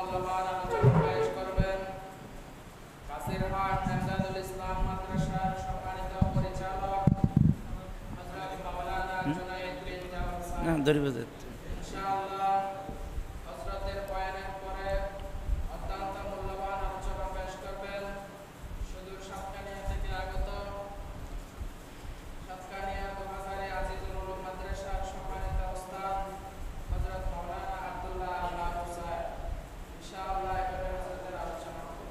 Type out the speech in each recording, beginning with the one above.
মূল্যবান আলোচনা পেশ করবেন কাসিরহাট ইমদাদুল ইসলাম মাদ্রাসার সম্মানিত পরিচালক হযরত মাওলানা জুনায়েদ বিন জাওয়াদ সাহেব। ইনশাআল্লাহ হযরতের বয়ানের পরে অত্যন্ত মূল্যবান আলোচনা পেশ করবেন সুদূর সাতকানিয়া থেকে আগত সাতকানিয়া গোহাজারি আজিজুল উলুম মাদ্রাসার সম্মানিত উস্তাদ হযরত মাওলানা আব্দুল্লাহ আল মারুফ সাহেব। ইনশাআল্লাহ এবারে হযরতের আলোচনা হবে।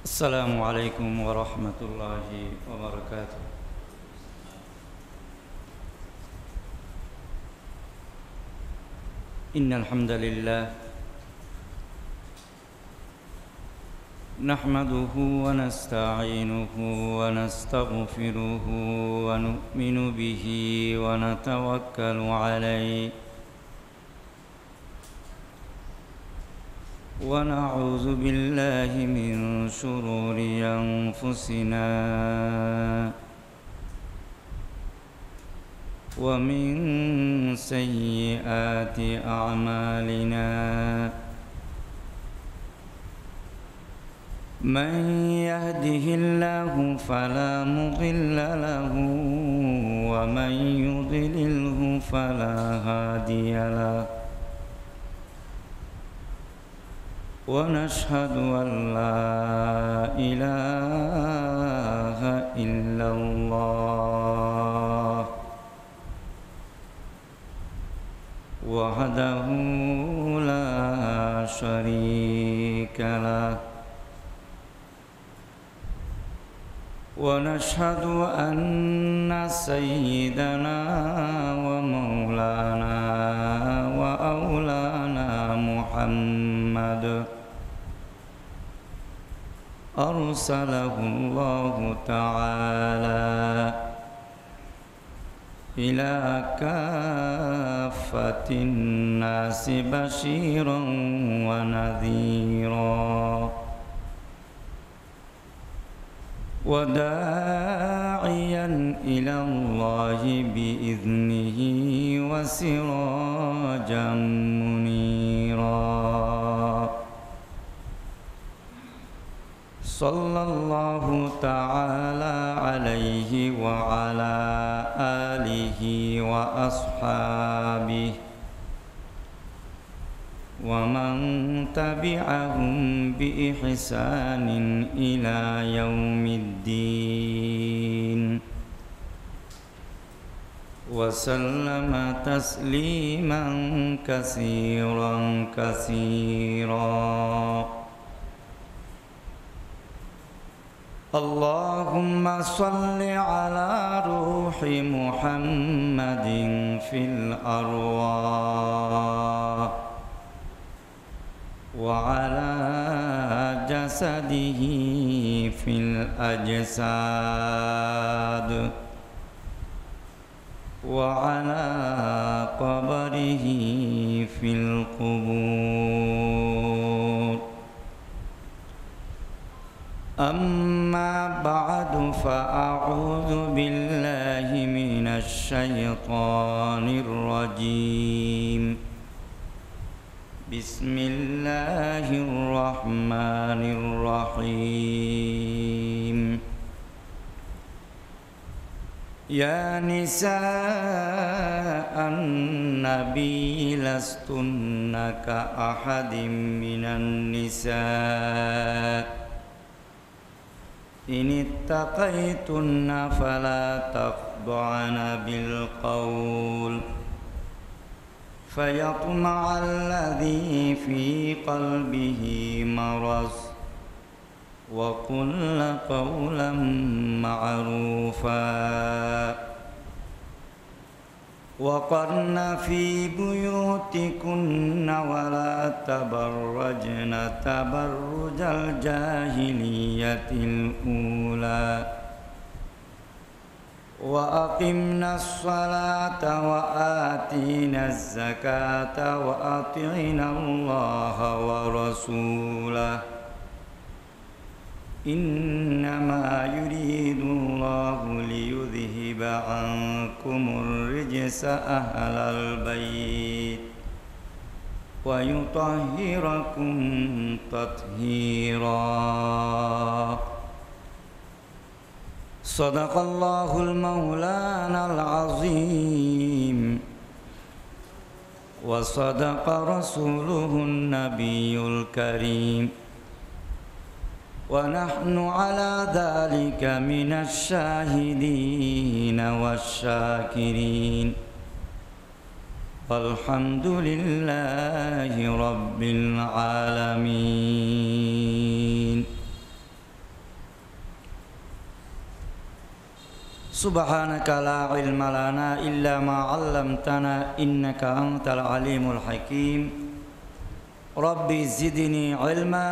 السلام عليكم ورحمة الله وبركاته. إن الحمد لله نحمده ونستعينه ونستغفره ونؤمن به ونتوكل عليه ونعوذ بالله من شرور أنفسنا ومن سيئات أعمالنا من يهده الله فلا مضل له ومن يضلله فلا هادي له ونشهد أن لا إله إلا الله وحده لا شريك له ونشهد أن سيدنا ومولانا وأولانا محمد أرسله الله تعالى إلى كافة الناس بشيرا ونذيرا وداعيا إلى الله بإذنه وسراجا منيرا صلى الله تعالى عليه وعلى آله وأصحابه ومن تبعهم بإحسان إلى يوم الدين وسلم تسليما كثيرا كثيرا. اللهم صل على روح محمد في الأرواح وعلى جسده في الأجساد وعلى قبره في القبور. أما بعد فأعوذ بالله من الشيطان الرجيم. بسم الله الرحمن الرحيم. يا نساء النبي لستن كأحد من النساء إن اتقيتن فلا تخضعن بالقول فيطمع الذي في قلبه مرض وقل قولا معروفا وقرن في بيوتكن ولا تبرجن تبرج الجاهلية الأولى وأقمنا الصلاة وآتينا الزكاة وأطعنا الله ورسوله إنما يريد الله ليذهب عنكم الرجس أهل البيت ويطهركم تطهيرا صدق الله المولانا العظيم وصدق رسوله النبي الكريم ونحن على ذلك من الشاهدين والشاكرين والحمد لله رب العالمين سبحانك لا علم لنا إلا ما علمتنا إنك أنت العليم الحكيم ربي زدني علما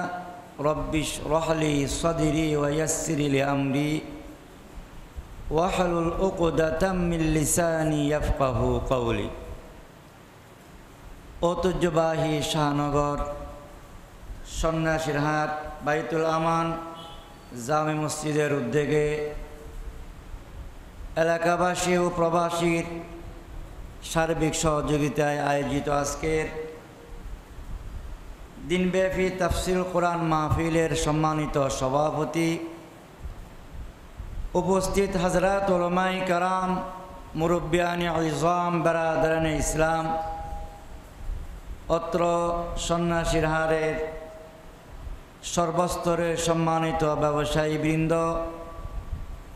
رب اشرح لي صدري ويسر لي أمري واحلل عقدة من لساني يفقه قولي ঐতিহ্যবাহী শাহনগর সন্ন্যাসীর হাট বাইতুল আমান জামে মসজিদের উদ্যোগে এলাকাবাসী ও প্রবাসীর সার্বিক সহযোগিতায় আয়োজিত আজকের দিনব্যাপী তাফসীরুল কোরআন মাহফিলের সম্মানিত সভাপতি উপস্থিত হযরত উলামায়ে কেরাম মুরব্বিয়ানে ইজম বারাদারানে ইসলাম অত্র সন্ন্যাসীর হাটের সর্বস্তরের সম্মানিত ব্যবসায়ীবৃন্দ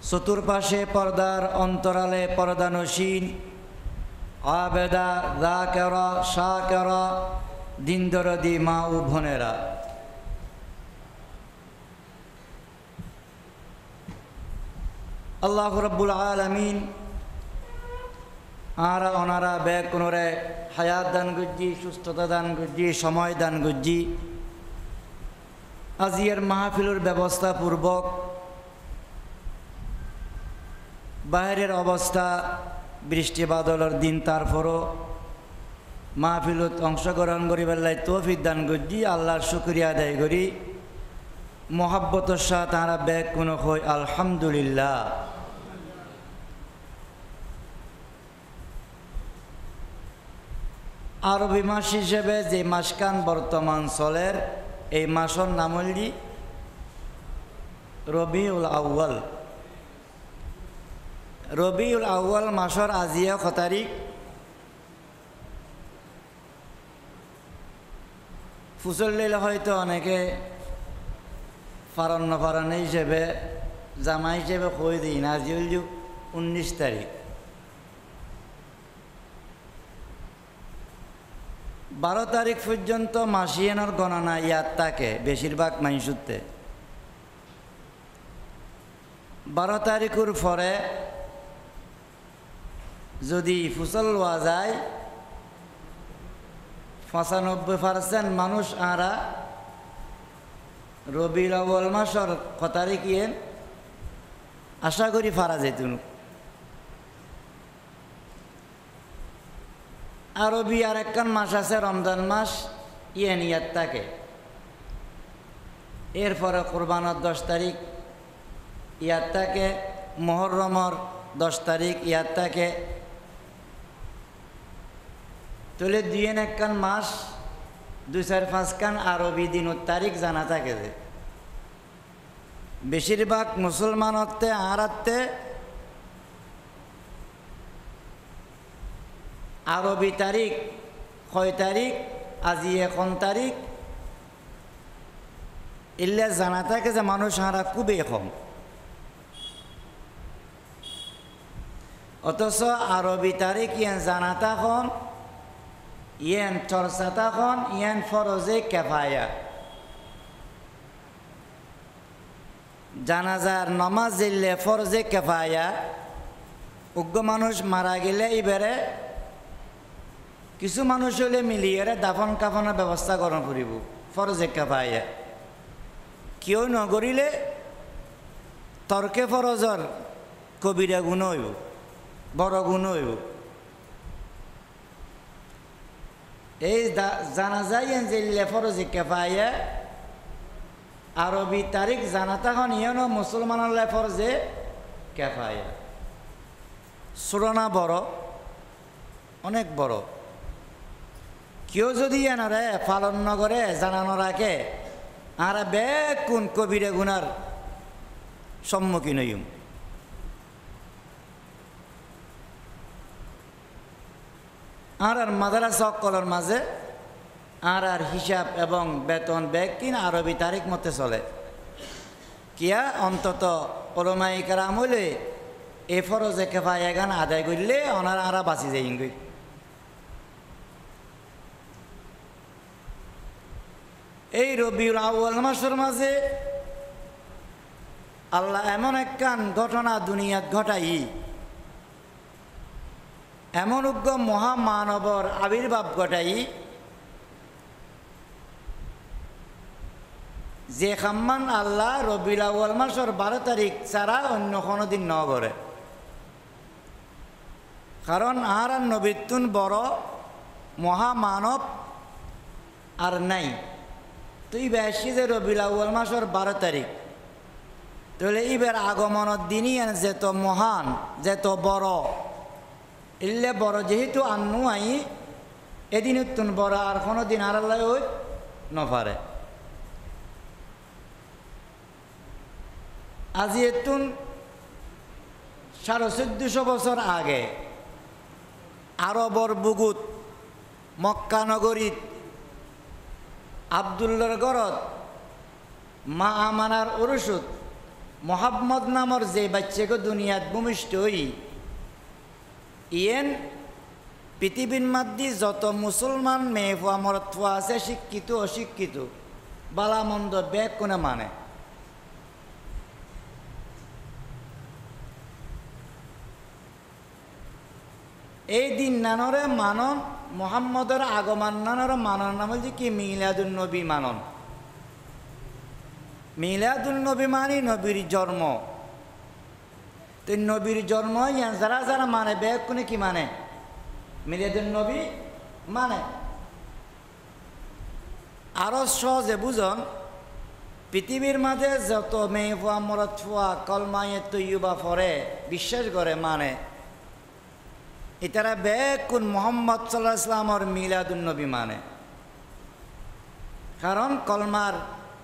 চতুর্পাশে পর্দার অন্তরালে পর্দানসীন আবেদা যাকেরা শাকেরা দিনদরদি মা ও বোনেরা আল্লাহ রাব্বুল আলামিন আরা ওনারা ব্যাগ কোনরে হায়াত দান গুজি সুস্থতা দান গুজি সময় দান গুজি আজিয়ার মাহফিলের ব্যবস্থা পূর্বক বাইরের অবস্থা বৃষ্টি বাদলের দিন তারপরও মাহফিলত অংশগ্রহণ করিবার লাই তৌফিক দান গুজি আল্লাহর শুকরিয়া আদায় করি মোহাব্বতের সাথে তারা ব্যাগ কোনো হয় আলহামদুলিল্লাহ আরবি মাস হিসেবে যে মাসকান বর্তমান চলের এই মাসের নাম হল রবিউল আউয়াল রবিউল আউয়াল মাসের আজিয়া ক তারিখ ফুসল্লিল হয়তো অনেকে ফারন্ন ফারানি হিসেবে জামা হিসেবে কই দিই না আজি হল 19 তারিখ 12 তারিখ পর্যন্ত মাসিয়ানোর গণনা ইয়াদ থাকে বেশিরভাগ মাইসুতে 12 তারিখের পরে যদি ফুসল লওয়া যায় 95% মানুষ আরা রবিউল আউয়াল মাসের ক তারিখ ইয়েন আশা করি ফারা যেতুন আরবি আর একখান মাস আছে রমজান মাস ইয়েন ইয়াদ থাকে এরপরে কোরবানের 10 তারিখ ইয়াদ থাকে মুহররমের 10 তারিখ ইয়াদ থাকে তাহলে দুইয়েন একখান মাস 2-4-5 খান আরবি দিনের তারিখ জানা থাকে যে বেশিরভাগ মুসলমানতে আরাতে আরবি তারিখ কয় তারিখ আজি এখন তারিখ ইল্লা জানা থাকে যে মানুষ হারা খুবই কম অথচ আরবি তারিখ ইয়ান জানা তখন ইয়ান চর্চা তখন ইয়ান ফরজে কেফায়া জানাজার নমাজ দিলে ফরজে কেফায়া উগ্র মানুষ মারা গেলে এবারে কিছু মানুষ হলে মিলিয়ে দাফন কাফনের ব্যবস্থা করণ করিব ফরজে কেফায়া কেউ নগরিলে তর্কে ফরজর কবিরা গুণ হইব বড় গুণ হইব। এই জানাজাই যে ফরজে কেফায়া আরবি তারিখ জানা তখন ইয়নো মুসলমানের ফরজে কেফায়া। সুরনা বড়, অনেক বড়। কেউ যদি এনারে পালন নগরে জানানো রাখে আর বেকুন কবিরে গুনার সম্মুখীন হইম। আর মাদ্রাসা সকলের মাঝে আর হিসাব এবং বেতন ব্যাগ কিনা আরবি তারিখ মতে চলে। কিয়া অন্তত ওলামায়ে কেরাম হইলে এ ফরজে কেফায়া গান আদায় করলে ওনারা আরা বাঁচি যায়। এই রবিউল আউয়াল মাসের মাঝে আল্লাহ এমন একখান ঘটনা দুনিয়াত ঘটাই, এমন উগ্র মহামানবর আবির্ভাব ঘটাই যে খাম্মান আল্লাহ রবিউল আউয়াল মাসের 12 তারিখ ছাড়া অন্য কোনো দিন ন করে। কারণ আর নবীতুন বড় মহামানব আর নাই। তুই বেশি যে রবিউল আউয়াল মাসের 12 তারিখ, তাহলে ইবের আগমনের দিনই যেত মহান, যেত বড়, ইল্লে বড় যেহেতু আন্নু আই এদিন তুন বড় আর কোনো দিন আর আল্লাহ ওই নপারে। আজি এতুন 1450 বছর আগে আরবর বুগুত মক্কা নগরীত আবদুল্লার গরত মা আমানার উরুসুত মোহাম্মদ নামর যে বাচ্চাকে দুনিয়াত ভূমিষ্ঠ হই ইয়েন পৃথিবীর মধ্যে যত মুসলমান মেয়ে ফুয়া মরত ফুয়া আছে, শিক্ষিত অশিক্ষিত বালামন্দ ব্যাগ কোনে মানে। এই দিন নানরে মানন মোহাম্মদের আগমন নানর মানন নাম হচ্ছে কি মিলাদুন নবী মানন। মিলাদুন নবী মানে নবীর জন্ম। তো নবীর জন্ম যারা যারা মানে ব্যাগ কোনে কি মানে মিলাদুন নবী মানে। আরো সহজে বুঝন, পৃথিবীর মাঝে যত মেয়ে ফুয়া মরত ফুয়া কলমায়ে তৈয়বা ফরে বিশ্বাস করে মানে এটারা বেকুন মোহাম্মদ সাল্লাল্লাহু আলাইহি ওয়াসাল্লামর মিলাদুন নবী মানে। কারণ কলমার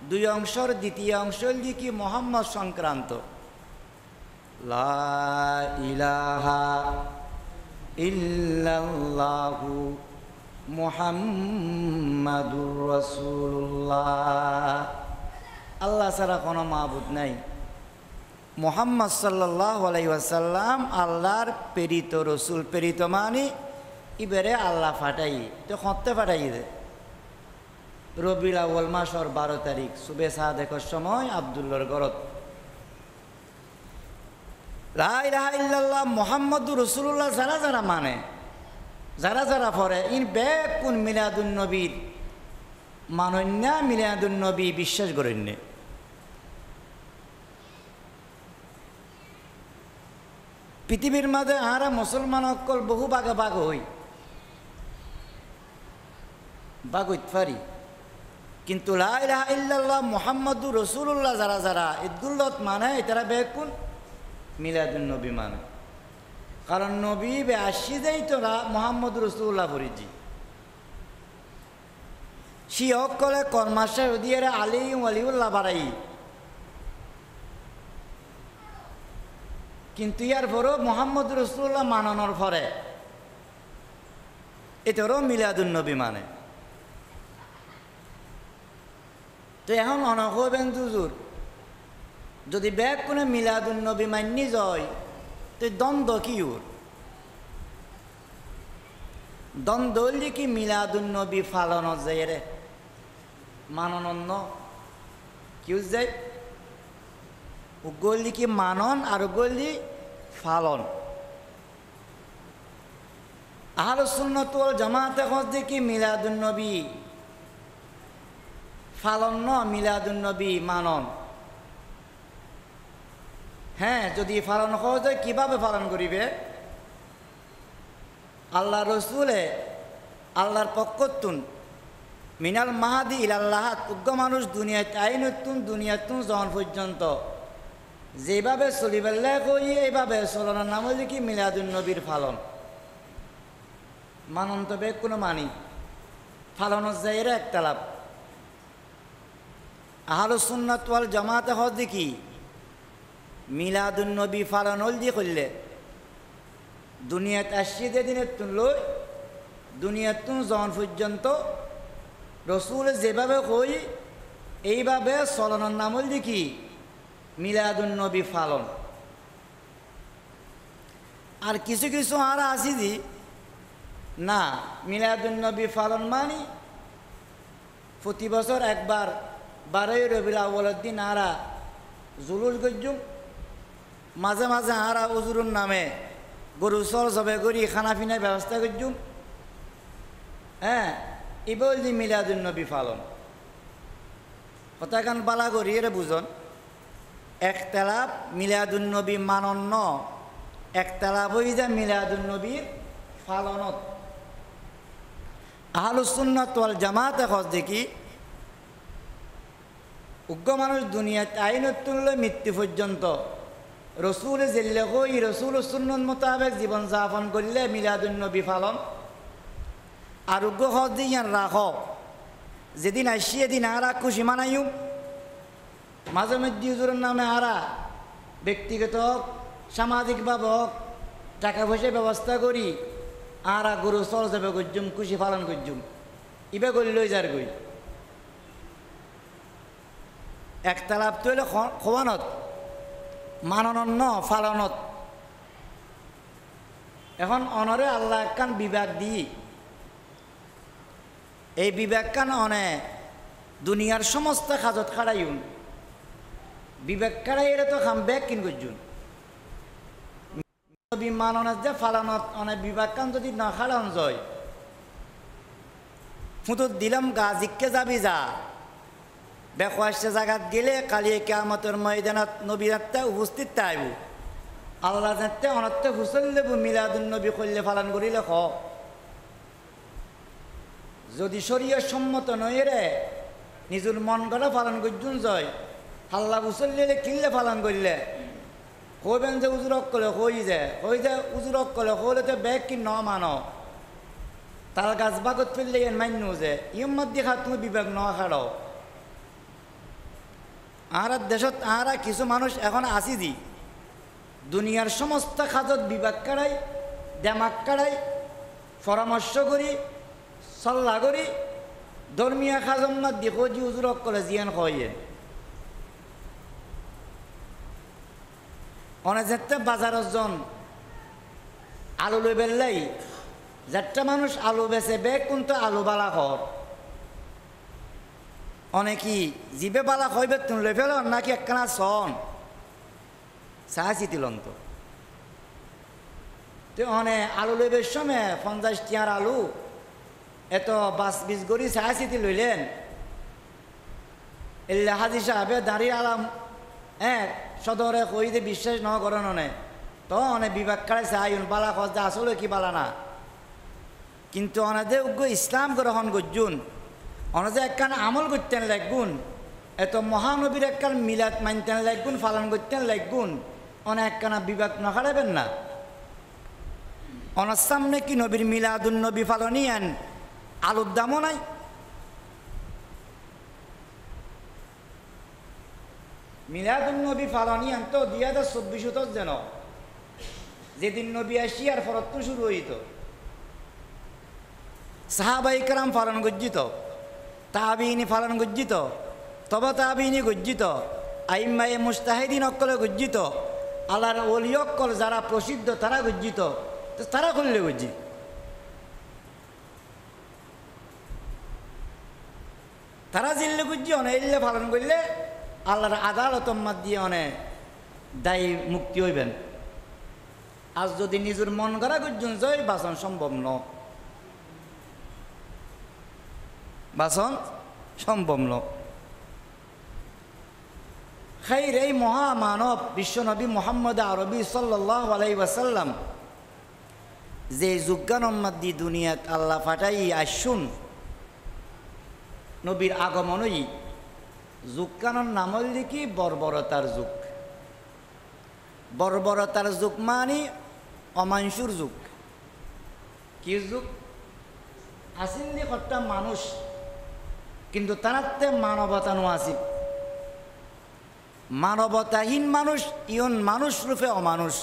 2 অংশের দ্বিতীয় অংশ হল কি মোহাম্মদ সংক্রান্ত। লা ইলাহা ইল্লাল্লাহু মুহাম্মাদুর রাসূলুল্লাহ, আল্লাহ ছাড়া কোনো মাবুদ নাই। মোহাম্মদ সাল্লাল্লাহু আলাইহি ওয়াসাল্লাম আল্লাহর প্রেরিত রসুল। প্রেরিত মানে ইবেরে আল্লাহ ফাটাই তো খতে ফাটাই দে। রবিউল আউয়াল মাসের 12 তারিখ সুবে সাদেকের সময় আবদুল্লার গরত লা ইলাহা ইল্লাল্লাহ মুহাম্মাদুর রাসূলুল্লাহ যারা যারা মানে, যারা যারা পড়ে ইন বেকুন মিলাদুন নবীর মানন্যা মিলাদুন নবী বিশ্বাস করেন। পৃথিবীর মাঝে আরা মুসলমান অকল বহু ভাগে ভাগ হই, ভাগ হইতে পারি, কিন্তু লা ইলাহা ইল্লাল্লাহ মুহাম্মাদুর রাসূলুল্লাহ যারা যারা ইদগুল্লত মানে এটারা বেকুন মিলাদুন নবী মানে। কারণ নবী বে আসি যাই তোরা মুহাম্মদুর রাসূলুল্লাহ পরিজি সি অকলে কর্মাশা দিয়ে আলী ওয়ালিউল্লাহ বাড়াই, কিন্তু ইয়ার পরও মুহাম্মদুর রাসূলুল্লাহ মানানোর পরে এটারও মিলাদুন নবী মানে। তো এখন অনক হবেন দুজুর যদি ব্যাগ কোনে মিলাদুন নবী মান্যি যায় তো দ্বন্দ্ব কি ওর? দ্বন্দ্ব হলে কি মিলাদুন নবী ফালন যায় রে মানন কিউ যায়, গলি কি মানন আর গলি ফালন। আহলুস সুন্নাত ওয়াল জামাতে হচ্ছে কি মিলাদুন নবী ফালন ন মিলাদুন নবী মানন। হ্যাঁ, যদি পালন হওয়া যায় কিভাবে পালন করিবে আল্লাহ রসুলে আল্লাহর পক্ষতুন মিনাল মাহাদি ইলাল্লাহাত উগ্র মানুষ দুনিয়াতে আইনতুন দুনিয়াতুন জন পর্যন্ত যেভাবে চলিবেল্লা কই এইভাবে চলনের নাম হল কি মিলাদুন নবীর ফালন মানন তবে কোনো মানি ফালনের জায়গায় একটা লাভ আহলুস সুন্নাত ওয়াল জামাতে হজ দেখি মিলাদুন নবী ফালন হল দিয়ে করলে দুনিয়াতে আসছি দিনের তুন লই দুনিয়াতুন জন পর্যন্ত রসুল যেভাবে কই এইভাবে চলনের নাম হল দেখি মিলাদুন নবী ফালন আর কিছু কিছু আর আসি দি না মিলাদুন নবী ফালন মানি প্রতি বছর একবার 12ই রবিউল আউয়ালের দিন আরা জুলুস গজ্জুম মাঝে মাঝে আরা উজুরুর নামে গরু চল জবে করি খানা পিনার ব্যবস্থা করছুম হ্যাঁ ইবল দি মিলাদুন নবী ফালন কথাখান বালা করি এর বুঝন একতলাপ মিলাদুন নবী মানন্য একতলাপ হয়ে যায় মিলাদুন নবীর ফালনত আহলুস সুন্নাত ওয়াল জামাতে হজ দেখি উগ্র মানুষ দুনিয়াতে আইনতুল্য মৃত্যু পর্যন্ত রসুল জেল্লে কই রসুল সুন্নত মোতাবেক জীবন যাপন করলে মিলাদুন নবী ফালন আর উগ্র হজ দিয়ে রাখ যেদিন আসি এদিন আরা খুশি মানাইম মাঝে মধ্যে হুজুরের নামে আরা ব্যক্তিগত হোক সামাজিকভাবে হোক টাকা পয়সার ব্যবস্থা করি আরা গরু চল যাবে করজুম খুশি পালন করজুম ইবে করি লই যার গই একতালাপ তো হইলে খোয়ানত মাননন্য ফালনত এখন অনরে আল্লাহ একখান বিভাগ দিই এই বিবেকখান অনে দুনিয়ার সমস্ত কাজত খাড়াইন বিবেক খাড়াই এর তো খাম ব্যাগ কিন করছুন মাননের যে ফালানত অনেক বিবেকখান যদি না খাড়ান যায় ফুটুত দিলাম গাজিককে যাবি যা বেকওয়াসে জায়গাত গেলে কালিয়ে কিয়ামতের ময়দানত নবীরাত্তা উপস্থিত তাইব আল্লাহ জানতে অনত্তে হুসল দেব মিলাদুন নবী করলে ফালান করিলে খ যদি শরীয় সম্মত নয় রে নিজের মন গড়া পালন করছুন জয় হাল্লা উচললে কিনলে পালন করলে কইবেন যে উজুরক করে হই যে উজুরক করে হলে তো ব্যাগ কি ন মানো তার গাছ বাগত ফেললে এর মান্য যে ইম্মত দেখা তুমি বিবেক ন হারাও আর দেশত আরা কিছু মানুষ এখন আসি দি দুনিয়ার সমস্ত কাজত বিবেক কাড়াই দেমাক কাড়াই পরামর্শ করি সল্লা করি ধর্মীয় খাজম্মাত দেখো যে উজুরক করে জিয়ান খাইয়েন অনেক যেতে বাজারের জন আলু লই বেললাই যেটা মানুষ আলু বেচে বেগ কিন্তু আলু বালা খর অনেকই জিবে বালা খাইবে তুমি লই ফেল নাকি একখানা সন চাহ চিতিলন্ত তো অনেক আলু লইবের সময় 50 টিয়ার আলু এত 20 গড়ি চাহ চিতি লইলেন এল্লা হাজি সাহেবে দাঁড়িয়ে আলাম হ্যাঁ সদরে কই যে বিশ্বাস ন করেন অনেক তো অনেক বিবেক কাড়ে চাইন বালা খজ আসলে কি বালা না কিন্তু অনেদে উগ্র ইসলাম গ্রহণ করছুন অনেদে একখান আমল করতেন লাগগুন এত মহানবীর একখান মিলাদ মানতেন লাগগুন পালন করতেন লাগগুন অনেক একখানা বিবেক ন খাড়াবেন না অনার সামনে কি নবীর মিলাদুন নবী পালনই আন আলুর দামও নাই মিলাদুন নবী পালনই আন তো 2024 যেন যেদিন নবী আসি আর ফরত শুরু হইত সাহাবাই কেরাম পালন গজ্জিত তাবিনী পালন গজ্জিত তবে তাবিনী গজ্জিত আইম্মায়ে মুস্তাহিদিন অক্কলে গজ্জিত আল্লাহর ওলি অক্কল যারা প্রসিদ্ধ তারা গজ্জিত তো তারা করলে গজ্জি তারা জিল্লে গজ্জি অনে এলে পালন করলে আল্লাহর আদালত মাত দিয়ে অনেক দায়ী মুক্তি হইবেন আজ যদি নিজের মন গড়া গজ্জন জয় বাসন সম্ভব ন বাসন সম্ভব ন খাইর এই মহামানব বিশ্বনবী মুহাম্মদ আরবি সাল্লাল্লাহু আলাইহি ওয়াসাল্লাম যে যুগানম্মাদ দি দুনিয়াত আল্লাহ ফাটাই আসুন নবীর আগমনই যুগানর নামল দেখি বর্বরতার যুগ। বর্বরতার যুগ মানে অমাংসুর যুগ। কি যুগ? আসিন দি কটা মানুষ, কিন্তু তারাতে মানবতা নো আসিল। মানবতাহীন মানুষ ইয়ন মানুষ রূপে অমানুষ।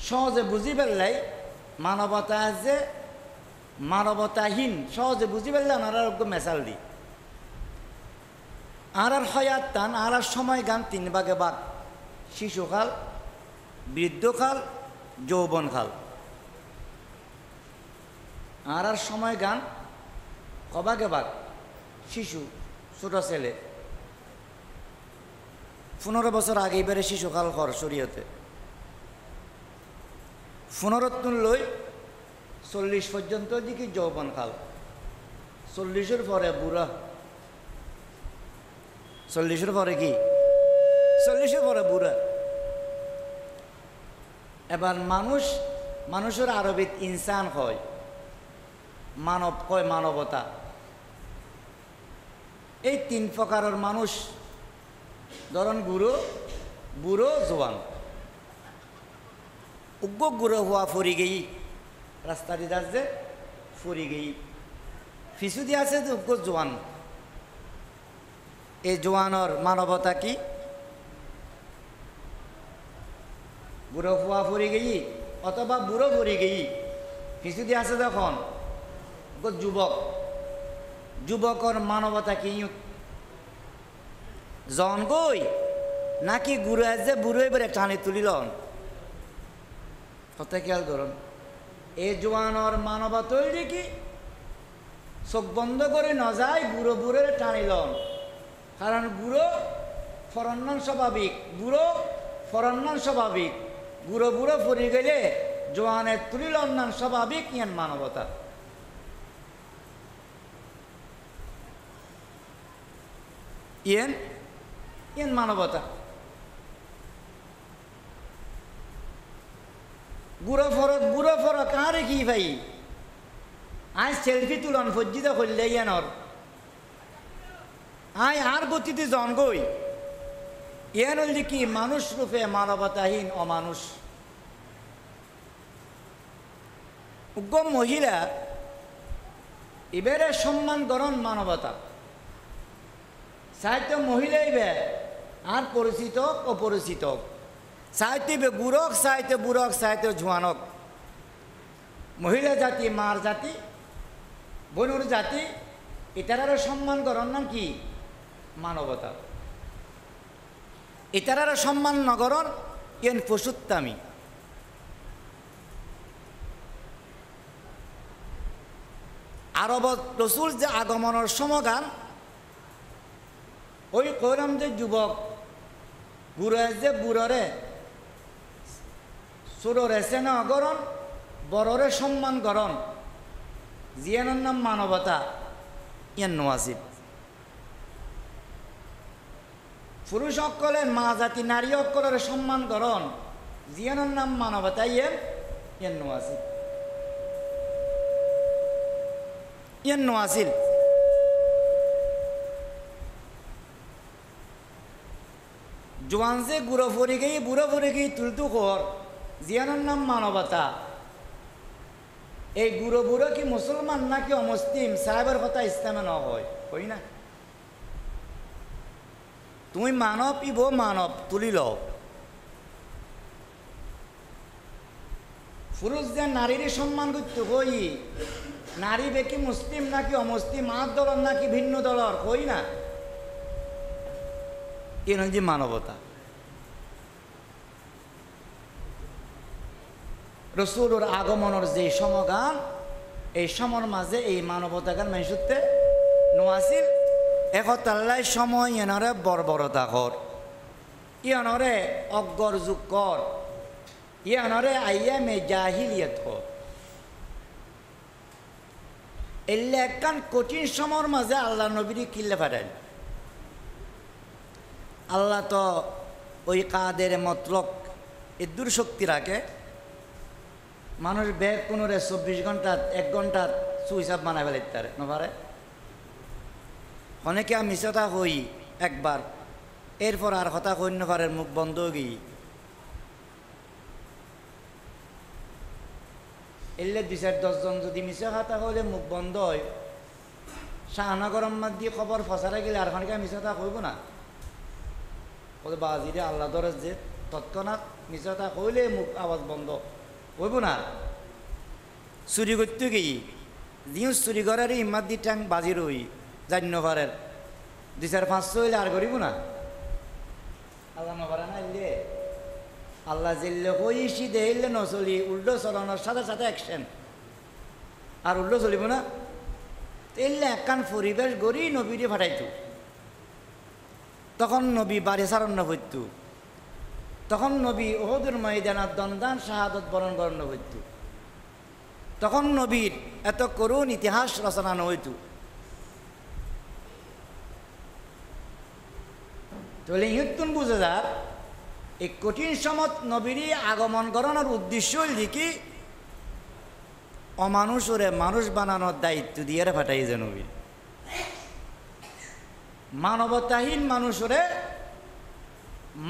সহজে বুঝি পেলাই মানবতা যে মানবতাহীন, সহজে বুঝি পেলে ওনারা মেসাল দি। আর হয়াত টান আর সময় গান তিন ভাগে ভাগ: শিশুকাল, বৃদ্ধকাল, যৌবনকাল। আর সময় গান কভাগে ভাগ: শিশু, ছোট ছেলে। 15 বছর আগে বেড়ে শিশুকাল কর শরীয়তে। 15 লই 40 পর্যন্ত দিকে যৌবনকাল। 40-এর পরে বুড়া। 40-এর পরে কি? 40-এর পরে বুড়া। এবার মানুষের আরবিত ইনসান হয়, মানব কয় মানবতা। এই 3 প্রকারের মানুষ, ধরুন বুড়ো জোয়ান। উগ্র গুঁড়ো হওয়া ফুরি গেই, রাস্তা দিয়ে আসছে ফুরি গেই। ফিসু দিয়ে আছে যে উগ্র জোয়ান। এই জোয়ানোর মানবতা কি? বুড়ো হওয়া ফুরি গেই অথবা বুড়ো ফুরি গেই। ফিসু দিয়ে আছে যখন যুবক। যুবকর মানবতা কি? জন গই নাকি গুড়ো আছে বুড়ো এবারে টানি তুলিলন। কথা খেয়াল করুন। এই জোয়ানোর মানবতা তৈরি কি? চোখ বন্ধ করে ন যায় বুড়ো বুড়োরে টানিলন। কারণ বুড়ো ফরন্নান স্বাভাবিক, বুড়ো ফরন্নান স্বাভাবিক। বুড়ো বুড়ো ফুরি গেলে জোয়ানের তুলিলন নান স্বাভাবিক। ইয়ান মানবতা। ইয়ান মানবতা। বুড়ো ফরক আরে কি ভাই? আজ সেলফি তুলন ফজ্জিত করলে ইয়ানর আয় আর গতিতে জন গই। ইয়ান হল কি? মানুষ রূপে মানবতাহীন অমানুষ। উগ্র মহিলা এবারে সম্মান গ্রহণ মানবতা। সাহিত্য মহিলা ইবে আর পরিচিত অপরিচিত, সাহিত্য গুরক, সাহিত্য বুড়ক, সাহিত্য জোয়ানক। মহিলা জাতি, মার জাতি, বনুর জাতি, এটারারও সম্মান করার নাম কি? মানবতা। এটারারও সম্মান নগরণ এন পশুত্তামি। আরব রসুল যে আগমনের সমগান ওই কইলাম যে যুবক বুড়ো যে বুড়রে সুররে সেন গরণ, বড়রে সম্মান গরণ। জিয়ানোর নাম মানবতা। ইয়ান নোয়াজিব। পুরুষ অকলের মা জাতি নারী অকলের সম্মান গরণ। জিয়ানোর নাম মানবতা। ইয়ান নোয়াজিব। ইয়ান নোয়াজিল। জোয়ান যে বুড়ো ফরি গেই তুলতু কর। জিয়ানোর নাম মানবতা। এই বুড়ো কি মুসলমান নাকি অমুসলিম? সাহেবের কথা ইসলামে ন হয়, কই না? তুমি মানব ইব মানব তুলি লও। পুরুষ যে নারীর সম্মান করতে কই, নারী বেকি মুসলিম নাকি অমুসলিম, আর দলর নাকি ভিন্ন দলর, কই না? এ যে মানবতা। রসুলের আগমনের যে সমগান, এই সমর মাঝে এই মানবতা গান মানুষতে নোয়াছিল। একতাল্লাই সময় এনরে বর্বরতা কর, ইয়নরে অজ্ঞর যুগ কর, ইয়নরে আইয়ামে জাহিলিয়ত কর। এলে একখান কঠিন সময়ের মাঝে আল্লাহ নবীর কিল্লে পাঠাইল। আল্লাহ তো ওই কাদের মতলক এদুর শক্তি রাখে মানুষ ব্যাগ 15-24 ঘন্টা 1 ঘন্টা সুইসাব বানায় ফেলে তারে নপারে অনেকে আমি মিশতা হই একবার এরপর আর কথা কইন্য পারে মুখ বন্ধ গিয়ে এলে 2-10 জন যদি মিশে খাতা হলে মুখ বন্ধ হয় শাহনগর আম্মাদ দিয়ে খবর ফসারে গেলে আর খানিকা মিশতা কইব না বলে বাজিরে আল্লাহ দরজ যে তৎক্ষণাৎ মিশতা কইলে মুখ আওয়াজ বন্ধ কইব না চুরি করতে গিয়ে দিও চুরি করার ইমাদ দি ট্যাং বাজি রই জান্য পারের 2-4-500 হইলে আর করিব না আল্লাহ নপারে না এলে আল্লাহ জিল্লে কইসি দেইলে নচলি উল্টো চলানোর সাথে সাথে অ্যাকশন আর উল্টো চলিব না এলে একখান পরিবেশ গড়ি নবীরে ফাটাইতো তখন নবী বাড়ি সারণ্য হইত তখন নবী ওহদের ময়দানার দন্দান শাহাদত বরণ বরণ হইত তখন নবীর এত করুণ ইতিহাস রচনা হইত তাহলে ইহুত্তুন বুঝে যার এই কঠিন সমত নবীরই আগমন করানোর উদ্দেশ্য হইল কি অমানুষরে মানুষ বানানোর দায়িত্ব দিয়ে ফাটাই যে নবীর মানবতাহীন মানুষরে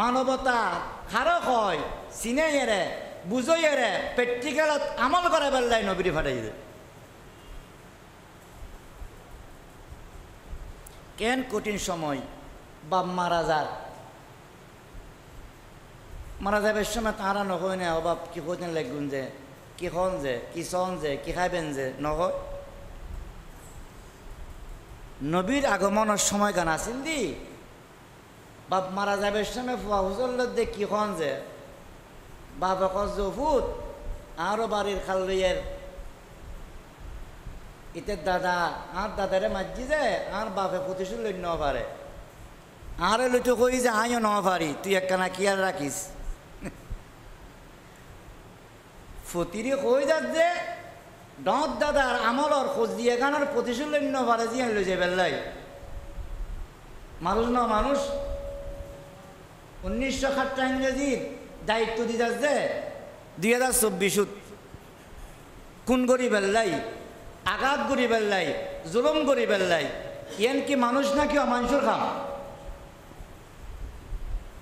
মানবতা খারক হয় চিনে এরে বুঝই এরে প্র্যাকটিক্যালত আমল করে বেল্লাই নবীরে ফাটাই দে কেন কঠিন সময় বাপ মারা যাবের সময় তারা নকয় না অবাব কি কইতেন লাগুন যে কি খন যে কি চন যে কি খাইবেন যে নকয় নবীর আগমনের সময় গান আছিল দি বাপ মারা যাবের সময় ফুয়া হুজুর দে কি খন যে বাপ জফুত আরো বাড়ির খাল লইয়ের ইতের দাদা আর দাদারে মাঝি যে আর বাপে প্রতিশোধ লই ন পারে আর লইতো কই যে আইও ন পারি তুই একখানা কি আর রাখিস ফতিরে কই যাত যে ডর দাদার আমলর খোঁজ দিয়ে গানোর প্রতিশোধ লই ন পারে যে লই যে বেল্লাই মানুষ ন মানুষ 1960 ইংরেজির দায়িত্ব দিতে যে 2024 খুন করি বেল্লাই আঘাত করি বেল্লাই জুলুম করি বেল্লাই ইয়ান কি মানুষ নাকি অমানুষের খাম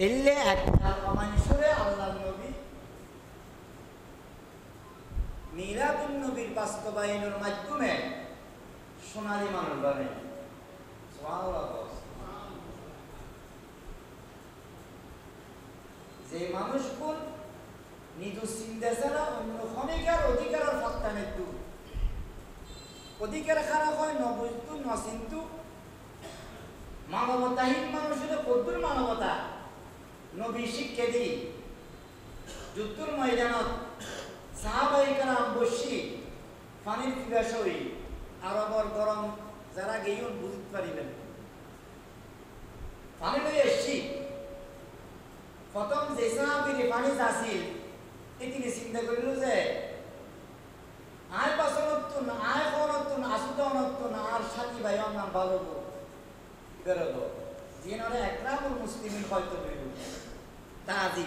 এলে একটা অমানুষরে আল্লাহ নবী মিলাদুন নবীর বাস্তবায়নের মাধ্যমে সোনালী মানুষ বানাই যে মানুষ কোন নিজ চিন্তা ছাড়া অন্য ক্ষণিকার অধিকারের ফাঁকটা নেতু অধিকার খারাপ হয় নবুঝতু নচিন্তু মানবতাহীন মানুষের কদ্দুর মানবতা নবী শিক্ষা দি যুদ্ধর ময়দানত সাহাবাই কারাম বসি পানির পিপাস হই আরবর গরম যারা গেইন বুঝতে পারিবেন পানি লই এসছি প্রথম যে সাহাবির পানি আসিল তিনি চিন্তা করিল যে আয় বাসনতুন আয় খনতুন আসুদনতুন আর সাথী ভাই নাম ভালো বেরোল জিনরে একরামুল মুসলিমিন হয়তো বেরো তাজি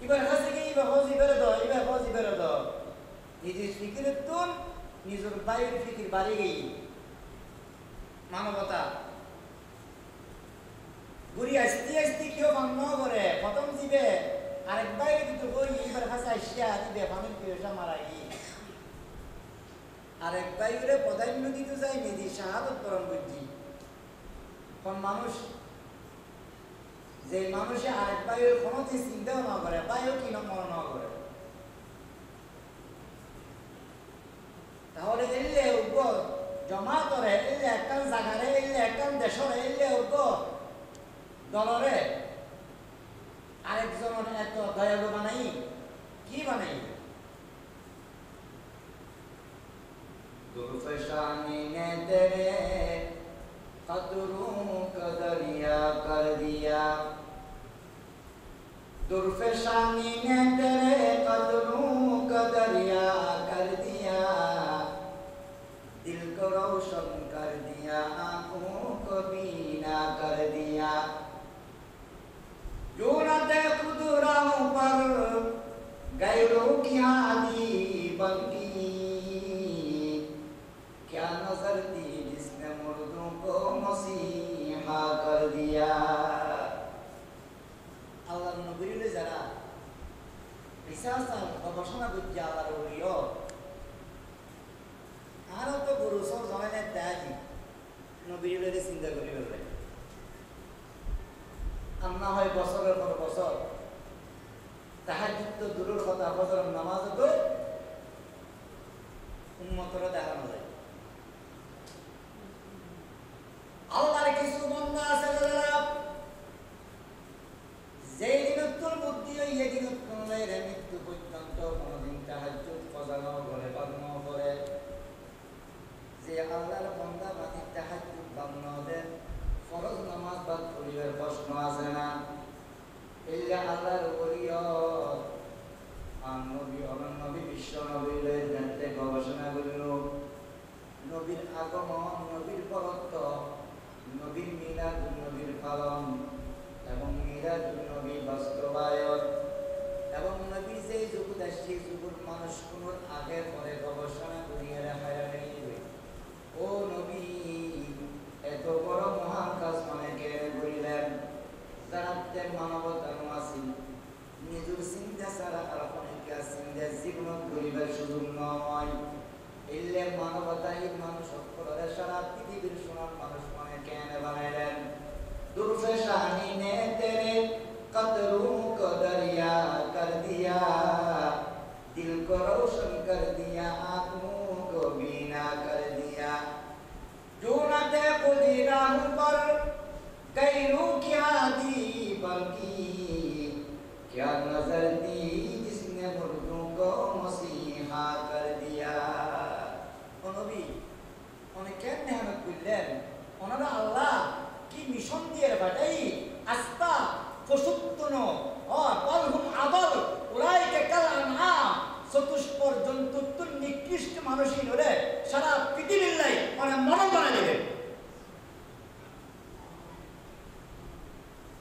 এবার হাসি কি এবার হজি বেরোদ নিজের ফিকিরের তুন নিজের বাইরের ফিকির বাড়ি গেই মানবতা ঘুরি আসতে আসতে কেউ মান্য করে প্রথম দিবে আরেক বাইরে কিন্তু বই এবার হাসি আসিয়া দিবে পানির পিপাসা মারা গিয়ে আরেক বাইরে প্রাধান্য দিতে যাই নিজে শাহাদত বরণ বুঝি কোন মানুষ যে মানুষে আরেক বাইরের কোনো চিন্তাও না করে বাইও কি মনে না করে তাহলে এলে উগ্র জমা করে এলে একখান জাগারে এলে একখান দেশরে এলে উগ্র দলরে আরেকজনের এত দয়ালু বানাই কি বানাই दुर्फशानी ने तेरे कदरों का दरिया कर दिया दुर्फशानी ने तेरे कदरों का दरिया कर दिया दिल को रोशन कर दिया आंखों को बीना कर दिया जो আল্লাহ নবীরে যারা রিসার্চ গবেষণা করছে আল্লাহর ওলিও আরও তো গরু সব জমানের দেয় নবীরে চিন্তা করি বললে আন্না হয় বছরের পর বছর তাহাজ্জুদ তো দূরের কথা ফজরের নামাজ তো উম্মতরা দেখানো যায় আল্লাহর কিছু বান্দা আছে যারা যেই দিন তোর বুদ্ধি হইয়ে দিন তোর মৃত্যু পর্যন্ত কোনদিন তাহাজ্জুদ ফজর করে বাদনো করে যে আল্লাহর বান্দা বাকি তাহাজ্জুদ বাদনো দেন ফরজ নামাজ বাদ পরিবার প্রশ্ন আছে না এই যে আল্লাহর ওলিয়ত নবী নবী বিশ্ব নবীর জানতে গবেষণা করিল নবীর আগমন নবীর পরত্ব নবীর মিলাদ নবীর পালন এবং মিলাদ নবী বাস্তবায়ন এবং নবীর যে যুগ দেশটি যুগের মানুষ কোন আগে পরে গবেষণা করিয়ে রাখায় ও নবী এত বড় মহান কাজ মানে কে করিলেন যারা মানবতার মাসি নিজের চিন্তা ছাড়া আর অনেকে চিন্তা জীবন করিবার সুযোগ নয় এলে মানবতাহীন মানুষ সকলের সারা পৃথিবীর সোনার মানুষ মানে কেন বানাইলেন দুর্ফে শাহানি নে তেরে কতরু কো দরিয়া কর দিয়া দিল কো রোशन कर दिया आंखों को बीना कर दिया जो न थे खुदी राह पर गैरों की आदि बल्कि क्या नजर दी जिसने मुर्दों को मसीहा कर दिया ओ नबी उन्हें क्या मेहनत करलेन उन्होंने अल्लाह की मिशन दिए बाटाई आस्था फसुत्तनो और बलहुम अबल उलाइके कल अनआम চতুষ্পর জন্তুর নিকৃষ্ট মানুষই হলে সারা পৃথিবীর লাই অনেক মরণ বানাই দেবে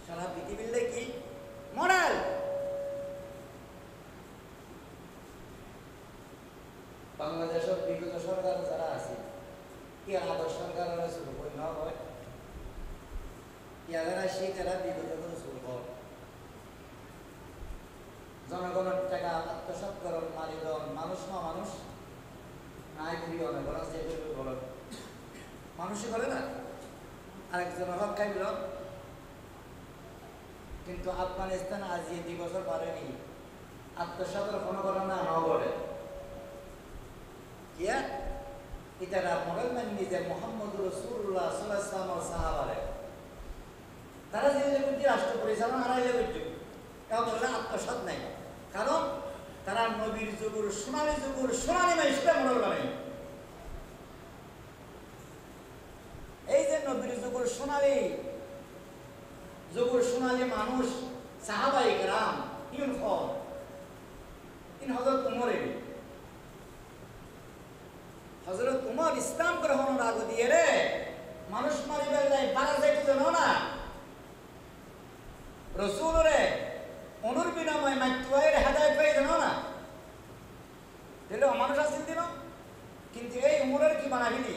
সারা পৃথিবীর লাই কি মরাল বাংলাদেশের বিগত সরকার যারা আছে ইয়ার আদর্শ সরকার শুরু করে না হয় ইয়ারা সেই তারা বিগত করে শুরু হয় জনগণের টাকা আত্মসাৎ করার মালিদন মানুষ না মানুষ নাই করি অনেক বড় যে বড় মানুষই করে না আরেকজন হক খাইল কিন্তু আফগানিস্তান আজ 2 বছর পারেনি আত্মসাতের কোনো ঘটনা না বলে কিয়া ইতারা মডেল মান নিজে মোহাম্মদ রাসূলুল্লাহ সাল্লাল্লাহু আলাইহি ওয়াসাল্লাম সাহাবারে তারা যে বুদ্ধি রাষ্ট্র পরিচালনা হারাইলে বুঝছো তাও বলে আত্মসাৎ নাই কারণ তারা নবীর যুগের সোনালী মানুষকে মডেল বানাই এই যে নবীর যুগের সোনালী মানুষ সাহাবায়ে কেরাম ইন হযরত উমর ইসলাম গ্রহণের আগে দিয়ে রে মানুষ মারিবার লাই বাড়া যাইতে জানো না রাসূল রে অনুর বিনাময় মাইতুয়ের হেদায়েত পাই জানো না দিলে মানুষ আসিল দিন কিন্তু এই উমরের কি বানাবিলি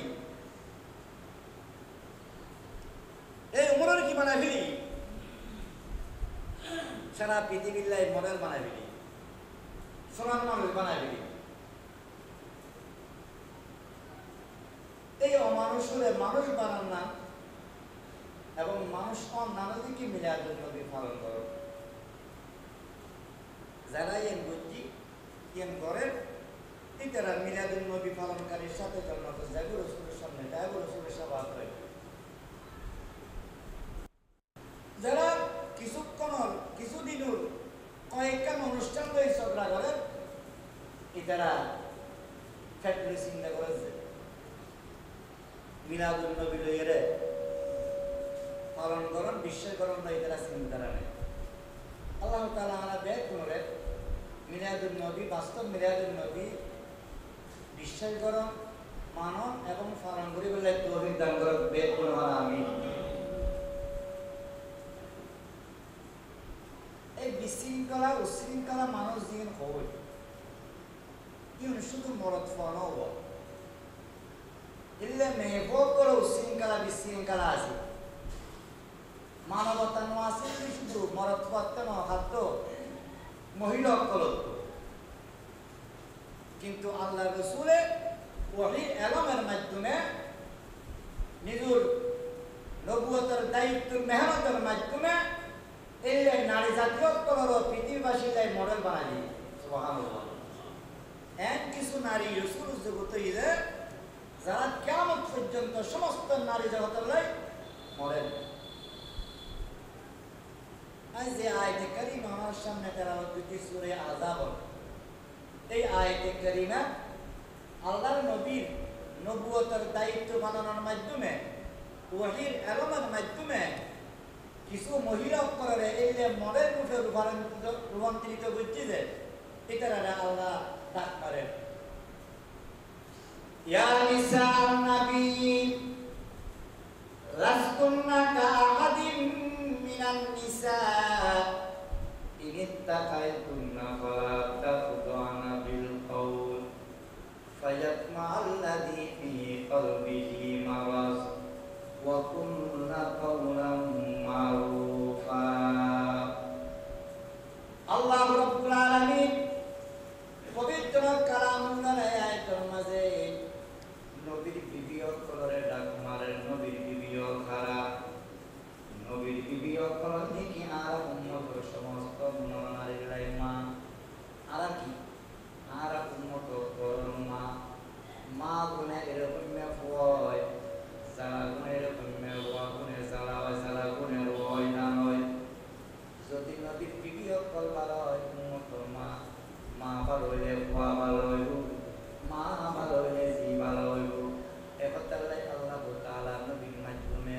সারা পৃথিবীর লাই মডেল বানাবিলি সোনার মানুষ বানাবিলি এই অমানুষরে মানুষ বানান না এবং মানুষ নানাদিকে মিলাদুন নবী পালন করো যারা এন বুঝি এন করেন তারা মিলাদুন নবী পালনকারীর সাথে জন্মত যাবো রসুলের সামনে যাবো রসুলের সাবাত হয় যারা কিছুদিনের কয়েকটা অনুষ্ঠান লই ঝগড়া করে তারা ফ্যাক্টরি চিন্তা করেছে মিলাদুন নবী লইয়ে পালন করন বিশ্বাসকরণ নাই তারা চিন্তা নেই আল্লাহ তাআলা আমরা ব্যাগ করে মিলাদুন নবী বাস্তব মিলাদুন নবী বিশ্বাসকরণ মানন এবং পালন করি বলে তৌফিক দান করে ব্যাগ করে আমি এই বিশৃঙ্খলা উশৃঙ্খলা মানুষ দিন হয় ইউন শুধু মরদ ফানো হবো ইল্লে মেহবুব করে উশৃঙ্খলা বিশৃঙ্খলা আছে মানবতা নো আছে শুধু মরদ করতে ন খাদ্য মহিলা অকলত্ব, কিন্তু আল্লাহ রসুলে ওহী এলমের মাধ্যমে নিজের নবুয়তের দায়িত্ব মেহনতের মাধ্যমে এই নারী জাতীয় কলর পৃথিবীবাসীকে মডেল বানাই দিয়ে সুবহানাল্লাহ। এক কিছু নারী রসুল জগতে যারা কিয়ামত পর্যন্ত সমস্ত নারী জগতের লাই মডেল। আজ যে আয়াতে কারিমা আমার সামনে তেলাওয়াত করছি সূরা আযাব, এই আয়াতে কারিমা আল্লাহর নবীর নবুয়তের দায়িত্ব বানানোর মাধ্যমে ওহীর এলমের মাধ্যমে কিছু মহিলা করে এই যে মডেল রূপে রূপান্তরিত করছে যে এটারা আল্লাহ ডাক মারেন, ইয়া নিসাআন নবী লাস্তুন্না কাআহাদিন মিনান নিসা ইন ইত্তাকাইতুন্না ফালা তাখদা'না বিল কওল ফায়াতমা'আল্লাযী ফী কলবিহি মারাদ ওয়া কুল্লা কাওলান মারুফা। আল্লাহ রাব্বুল আলামিন পবিত্র কালামুল্লাহ আয়াতের মাঝে নবীর বিবিও কলরে ডাক মারেন, নবীর বিবিও খারাপ, নবীর বিবিও কলর দেখি আর উম্মতের সমস্ত নারীর লাই মা আর কি আর উম্মত করন মা মা গুণে এরকম হয়, সারা গুণে এরকম গুণে সারা হয়, সারা গুণে হয় না হয়। যদি নবীর বিবিও কল ভালো হয় উম্মত মা মা ভালো হইলে খোয়া ভালো হইব, মা ভালো হইলে জি ভালো হইব। একতাল্লাই আল্লাহ তাআলা নবীর মাধ্যমে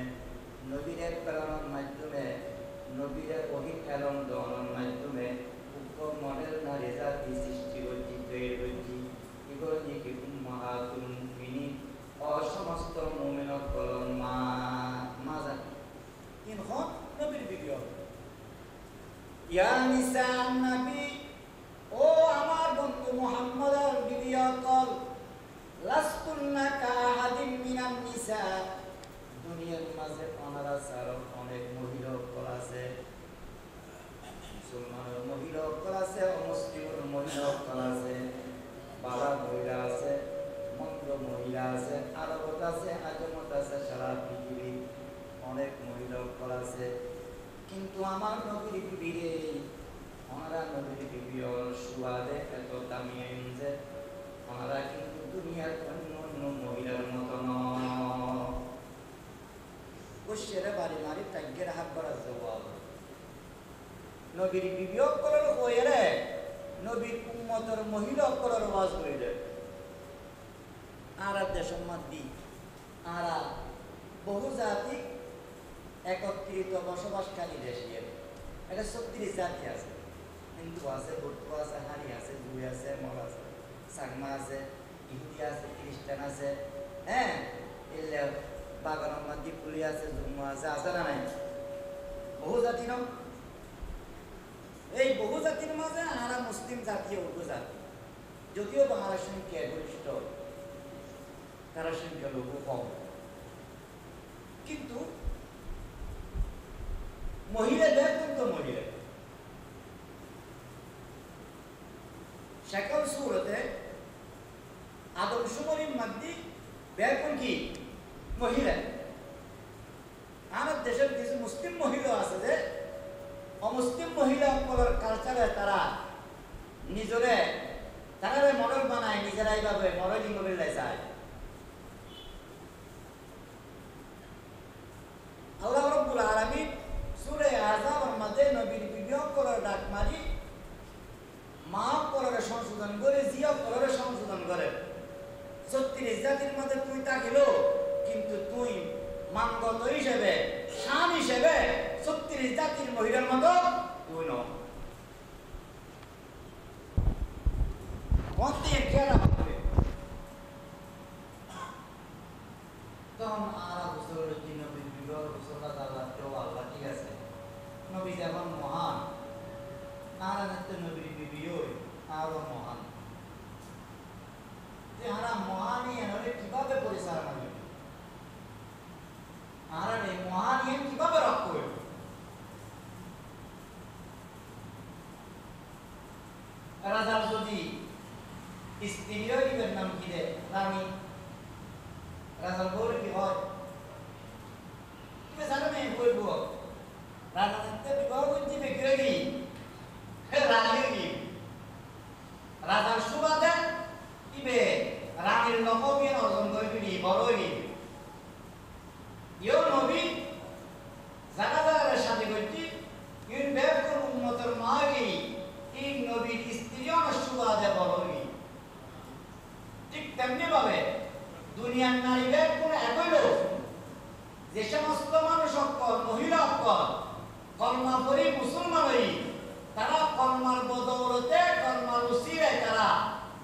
নবীর প্রেরণার মাধ্যমে নবীর ওহী এলম দেওয়ার মাধ্যমে উপর মডেল নারী জাতি সৃষ্টি করছি তৈরি করছি। এগুলো কি উম্মাহাতুল মুমিনিন সমস্ত মুমিনত কলম মা মা জাতি ইনখন নবীর বিবিও। ইয়া নিসাআন নবী, ও আমার বন্ধু মুহাম্মদের বিবিও কল, লাস্তুন্না কাআহাদিন মিনান নিসা, দুনিয়ার মাঝে ওনারা ছাড়া অনেক মহিলা কল আছে, মুসলমানের মহিলা কল আছে, অমুসলিমের মহিলা কল আছে, বাবা মহিলা আছে, মন্দ মহিলা আছে, আরবত আছে, আজমত আছে, সারা পৃথিবী অনেক মহিলা কল আছে। কিন্তু আমার নবীর বিবিরে ওনারা নবীর বিবিও সুবাদে এত দামি যে ওনারা কিন্তু দুনিয়ার অন্য অন্য মহিলার মতো নয়। কুশেরে বাড়ি মারি টাইগের হাত বাড়া জবাব নবীর বিবিও করার হয়ে রে নবীর উম্মতের মহিলা করার ওয়াজ হইলে আর দেশের মাদ্দি আর বহু জাতি একত্রিত বসবাসকারী দেশে এটা 36 জাতি আছে, হিন্দু আছে, বৌদ্ধ আছে, হারি আছে, দুই আছে, মল আছে, সাংমা আছে, ইহুদি আছে, খ্রিস্টান আছে, হ্যাঁ এলে বাগানের মধ্যে পুলি আছে, জুম্ম আছে, আছে না নাই? বহু জাতি ন, এই বহু জাতির মাঝে আরা মুসলিম জাতীয় উপজাতি, যদিও বাংলার সংখ্যা গরিষ্ঠ তারা সংখ্যা লঘু কম, কিন্তু মহিলাদের কিন্তু মহিলা সকল সুরতে আদমশুমারির মধ্যে ব্যাপন কি মহিলা। আমার দেশের কিছু মুসলিম মহিলা আছে যে অমুসলিম মহিলা কালচারে তারা নিজরে তারা মডেল বানায়, নিজেরাই ভাবে মডেলিং করে চায়। আল্লাহ রাব্বুল আলামিন সূরা আযাবের মধ্যে নবীর বিবিও করার ডাক মারি মা করার সংশোধন করে, জিয়া করার সংশোধন করে। 36 জাতির মধ্যে তুই থাকিল, কিন্তু তুই মানগত হিসেবে শান হিসেবে 36 জাতির মহিলার মতো তুই ন তখন আর বছর নবীর বিবাহ রসুল্লাহ আল্লাহ আল্লাহ ঠিক আছে নবী যেমন মহান আর নবীর বিবিও আরো মহান, যারা মহানী এনে কিভাবে পরিচালনা করবে আর এই মহানী কিভাবে রক্ষা করবে রাজার যদি স্ত্রীও দিবেন নাম কি দে রানী রাজার বউর কি হয় তুমি জানো না বলবো রাজাতে বিবাহ করতে বেকরি রানীর কি রাজার সুবাদে ইবে রানীর নববিয়ান অর্জন করবি বড়ই ইও নবী যারা যারা সাথে করছি ইউন বের কোন উম্মতের মাগি এই নবীর স্ত্রীও সুবাদে বড়ই ঠিক তেমনি ভাবে দুনিয়ার নারী বের কোন একই লোক যে সমস্ত মানুষ অক্কল মহিলা অক্কল কলমা পড়ি মুসলমান হই তারা কলমার বদৌলতে কলমার উসিলায় তারা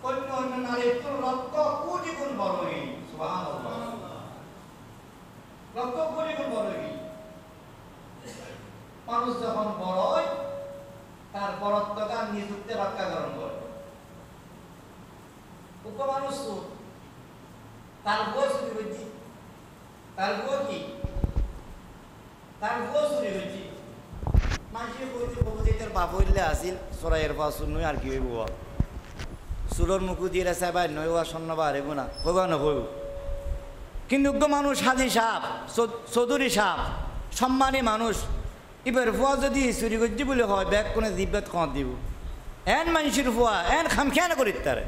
অন্য অন্য নারীর তুল লক্ষ কোটি গুণ বড় হই সুবহানাল্লাহ লক্ষ কোটি গুণ বড় হই মানুষ যখন বড় হয় তার বড়ত্বটা নিযুক্তি রক্ষা গ্রহণ করে উপমানুষ তার বউ চুরি হয়েছি তার বউ কি তার বউ চুরি হয়েছি মাঝে কইতে বলতে তার বাপ হইলে আসিল সরাইয়ের পা শুনুই আর কি হইব সুরর মুখু দিয়ে সাহেব নয় ওয়া সন্ন্যবা আরেগো না কইবা না কইব কিন্তু মানুষ হাজি সাপ চৌধুরী সাপ সম্মানী মানুষ এবার ফুয়া যদি চুরি করছি বলে হয় ব্যাগ কোনে জিব্বাত খাওয়া দিব এন মানুষের ফুয়া এন খামখিয়া না করি তারে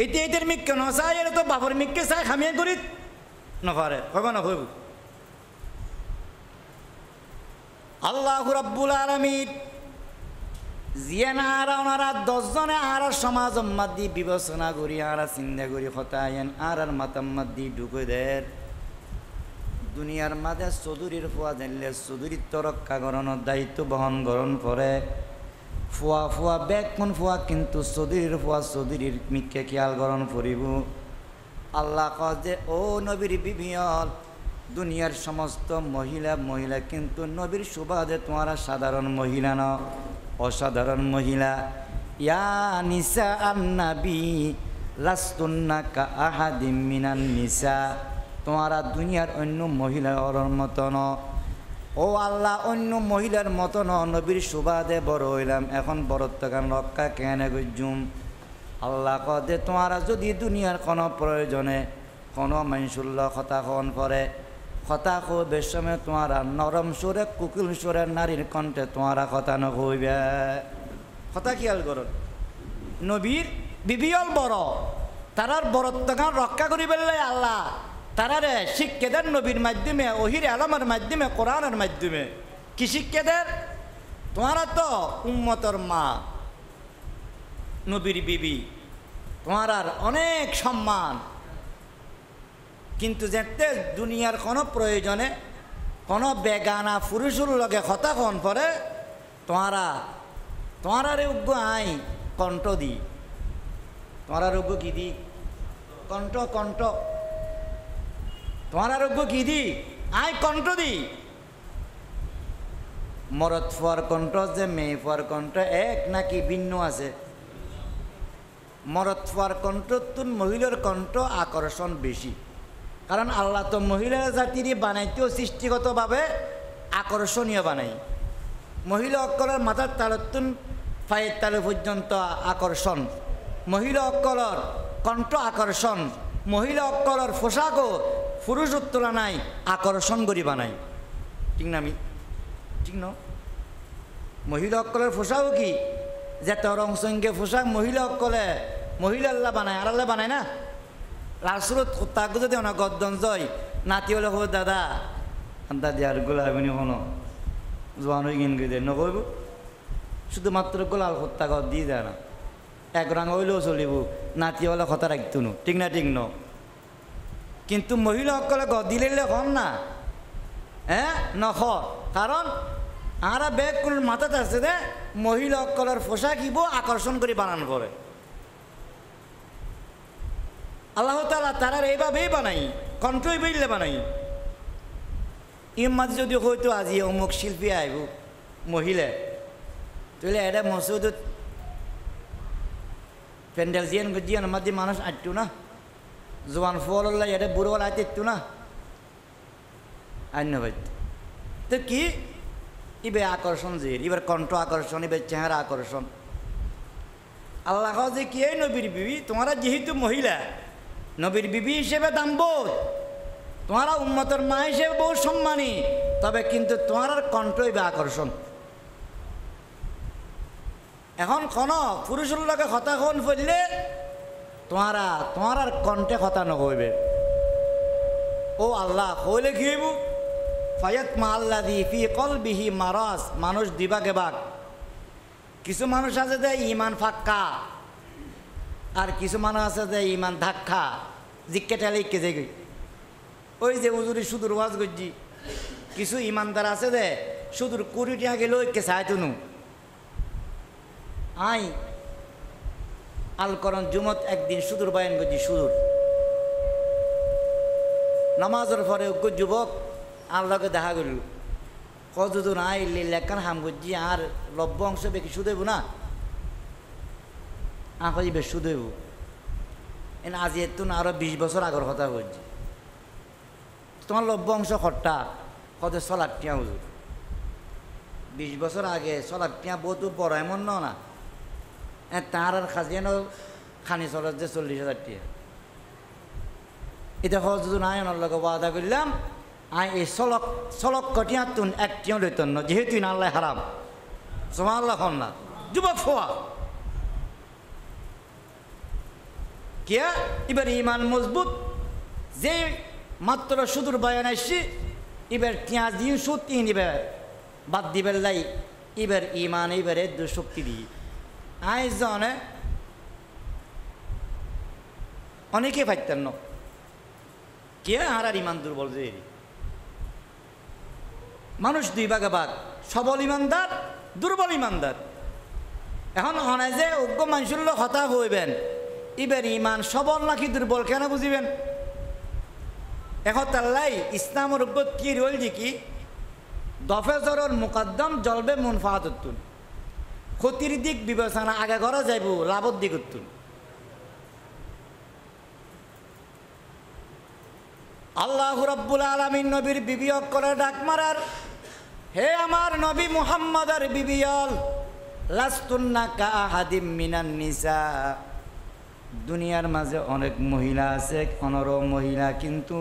এটার মিক্কে নচাই এর তো বাপর মিক্কে চাই খামিয়া করি নপারে কইবা না কইব আল্লাহু রাব্বুল আলামিন জিয়ানা আর ওনারা 10 জনে আর সমাজ মাদ্দি বিবেচনা করি আর চিন্তা করি হতায়েন আর মাতাম মাদ্দি ঢুকে দের দুনিয়ার মাঝে চৌধুরীর ফুয়া জানলে চৌধুরীত্ব রক্ষা করানোর দায়িত্ব বহন গ্রহণ করে ফুয়া ফুয়া ব্যাগ কোন ফুয়া কিন্তু চৌধুরীর ফুয়া চৌধুরীর মিকে খেয়াল গ্রহণ করিব আল্লাহ কয় যে ও নবীর বিবিয়ল দুনিয়ার সমস্ত মহিলা কিন্তু নবীর সুবাদে তোমারা সাধারণ মহিলা ন অসাধারণ মহিলা ইয়া নিসা আন্নাবি লাস্তুন্না কা আহাদিম মিনান নিসা তোমারা দুনিয়ার অন্য মহিলার মতন ও আল্লাহ অন্য মহিলার মতন নবীর সুবাদে বড় হইলাম এখন বড়ত্বকান রক্ষা কেন গজুম আল্লাহ কদে তোমারা যদি দুনিয়ার কোনো প্রয়োজনে কোনো মানুষুল্ল কথা কন করে কথা কবে সময় তোমারা নরম সুরে কুকিল সুরে নারীর কণ্ঠে তোমারা কথা নকইবে কথা খেয়াল করো নবীর বিবিয়ল বড় তারার বড়ত্বকান রক্ষা করি বললে আল্লাহ তারারে শিক্ষা দেন নবীর মাধ্যমে ওহির আলমের মাধ্যমে কোরআনের মাধ্যমে কি শিক্ষা দেন তোমারা তো উম্মতর মা নবীর বিবি তোমার অনেক সম্মান কিন্তু যেতে দুনিয়ার কোনো প্রয়োজনে কোনো বেগানা পুরুষের লগে কথা কন পরে তোমার উগ্র আই কণ্ঠ দি তোমার উগ্র কি দি কণ্ঠ তোমার আরোগ্য কি দি আই কণ্ঠ দি মরদ ফুয়ার কণ্ঠ যে মেয়ে ফুয়ার কণ্ঠ এক নাকি ভিন্ন আছে মরদ ফুয়ার কণ্ঠ তুন মহিলার কণ্ঠ আকর্ষণ বেশি কারণ আল্লাহ তো মহিলা জাতির বানাইতেও সৃষ্টিগতভাবে আকর্ষণীয় বানাই মহিলা অক্কলের মাথার তালতুন পায়ের তালু পর্যন্ত আকর্ষণ মহিলা অক্কলর কণ্ঠ আকর্ষণ মহিলা অক্কলর পোশাকও পুরুষের তুলনায় আকর্ষণ করি বানাই ঠিক না আমি ঠিক ন মহিলা অক্কলের পোশাকও কি যে রং সঙ্গে পোশাক মহিলা অক্কলে মহিলা আল্লাহ বানায় আর আল্লাহ বানায় না রাসুলত তাক যদি অনেক গদ্দন জয় নাতি হলে হো দাদা দাদি আর গোলাপিনি হনো জোয়ান হয়ে গিন গিয়ে নকইব শুধুমাত্র গোলাল হত্যা গদ দিয়ে দেয় না এক রঙ হইলেও চলিব নাতি হলে কথা রাখতো না ঠিক না ঠিক ন কিন্তু মহিলা সকলে গদ দিলে হন না হ্যাঁ নখ কারণ আর বেগ কোন মাথাতে আছে যে মহিলা সকলের পোশাক ইব আকর্ষণ করে বানানো করে আল্লাহ তাআলা তারার এইভাবেই বানাই কণ্ঠই বইলে বানাই ইম মাঝে যদি হয়তো আজি অমুক শিল্পী আইব মহিলা তাহলে এটা মসজিদত প্যান্ডেল জিয়ান মাঝে মানুষ আটতো না জোয়ান ফল এটা বুড়ো আইতো না আন্য ভাই তো কি ইবে আকর্ষণ যে এবার কণ্ঠ আকর্ষণ এবার চেহারা আকর্ষণ আল্লাহ যে কি এই নবীর বিবি, তোমরা যেহেতু মহিলা নবীর বিবি হিসেবে দামবোধ, তোমারা উম্মতের মা হিসেবে বহু সম্মানী, তবে কিন্তু তোমার কণ্ঠই বা আকর্ষণ। এখন কোন পুরুষের লোকে কথা কোন ফেললে তোমার আর কণ্ঠে কথা নকইবে। ও আল্লাহ হইলে কি হইব? ফায়াত মা আল্লাহ দি ফি কলবিহি মারাস, মানুষ দিবাগে বাক। কিছু মানুষ আছে যে ইমান ফাক্কা, আর কিছু মানুষ আছে যে ইমান ধাক্কা, জিক্কে ঠেলে ইকে যে ওই যে উজুরি সুদূর ওয়াজ গজ্জি। কিছু ইমানদার আছে যে সুদূর 20 টাকা গেলেও ইকে চাই তুনু। আই আলকরণ জুমত একদিন সুদূর বায়ন গজ্জি, সুদূর নামাজের পরে উগ্র যুবক আল্লাহকে দেখা গেল, কতদূর আই লেখান হাম গজ্জি আর লব্য অংশ বেশি সুদেব না, আঁকি বেশ সুদেব। এনে আজি এত না আরো 20 বছর আগর কথা বলছি, তোমার লব্য অংশ খট্টা কত চলাটিয়া হুজুর। 20 বছর আগে চলাটিয়া বহু বড় এমন না, তার আর খাজিয়ানো খানি চলত যে 40,000 টিয়া। এটা হজুর নাই ওনার লগে ওয়াদা করলাম, আই এই চলক কটিয়া তুন একটিও লইতন না, যেহেতু আল্লাহ হারাম। সুবহানাল্লাহ না যুবক ফোয়া কিয়া এবার ইমান মজবুত, যে মাত্র সুদূর বয়ান আসছি এবার টিয়া দিন সত্যি নিবে বাদ দিবেন লাই, এবার ইমান এবারে শক্তি দিই। আই জনে অনেকে পাইতেন না, কে আর ইমান দুর্বল যে মানুষ দুই ভাগে ভাগ, সবল ইমানদার, দুর্বল ইমানদার। এখন অনে যে অজ্ঞ মানুষের লোক হতাশ হইবেন, এবার ইমান সবল নাকি দুর্বল কেন বুঝিবেন? এখন তাল্লাই ইসলামের অজ্ঞ কি রইল দেখি, দফে জরর মুকদ্দম জলবে মুনফাতুন, ক্ষতির দিক বিবেচনা আগে করা যাইব, লাভর দিক উত্তুন। আল্লাহ রাব্বুল আলামিন নবীর বিবিয়ক করে ডাক মারার, হে আমার নবী মুহাম্মদের বিবিয়ল, লাস্তুন্না কা আহাদিম মিনান নিসা। দুনিয়ার মাঝে অনেক মহিলা আছে, অনর মহিলা, কিন্তু